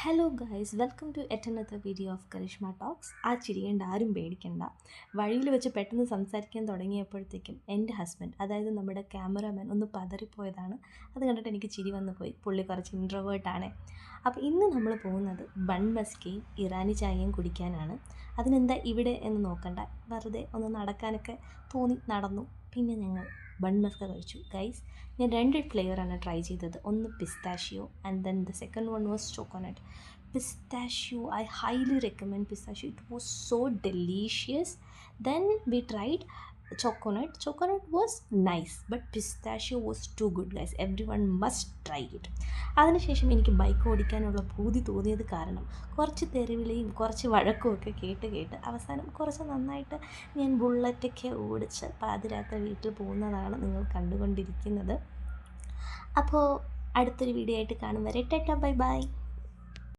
Hello guys, welcome to yet another video of Karishma talks. ആ ചിരിയേണ്ട, ആരും പേടിക്കണ്ട. വഴിയിൽ വെച്ച് പെട്ടെന്ന് സംസാരിക്കാൻ തുടങ്ങിയപ്പോഴത്തേക്കും എൻ്റെ ഹസ്ബൻഡ്, അതായത് നമ്മുടെ ക്യാമറാമാൻ, ഒന്ന് പതറിപ്പോയതാണ്. അത് കണ്ടിട്ട് എനിക്ക് ചിരി വന്നു പോയി. പുള്ളി കുറച്ച് ഇൻട്രോവേർട്ടാണ്. അപ്പോൾ ഇന്ന് നമ്മൾ പോകുന്നത് ബൺ മസ്കയും ഇറാനി ചായയും കുടിക്കാനാണ്. അതിനെന്താ ഇവിടെ എന്ന് നോക്കണ്ട, വെറുതെ ഒന്ന് നടക്കാനൊക്കെ തോന്നി നടന്നു. പിന്നെ ഞങ്ങൾ ബൺ മസ്ക കഴിച്ചു. ഗൈസ്, ഞാൻ 2 ഫ്ലേവറാണ് ട്രൈ ചെയ്തത്. ഒന്ന് pistachio and then the second one was choconut. Pistachio, I highly recommend pistachio. It was so delicious. Then we tried coconut. Coconut was nice, but pistachio was too good, guys. Everyone must try it. അതിനുശേഷം എനിക്ക് bike ഓടിക്കാനുള്ള പൂതി തോന്നിയത് കാരണം കുറച്ച് തെരുവിളിയും കുറച്ച് വഴക്കും ഒക്കെ കേട്ട് അവസാനം കുറച്ച് നന്നായിട്ട് ഞാൻ ബുള്ളറ്റൊക്കെ ഓടിച്ച് പാതിരാത്രി വീട്ടിൽ പോകുന്നതാണ് നിങ്ങൾ കണ്ടുകൊണ്ടിരിക്കുന്നത്. അപ്പോൾ അടുത്തൊരു വീഡിയോ ആയിട്ട് കാണും വരെ ടാറ്റാ, ബൈ ബൈ.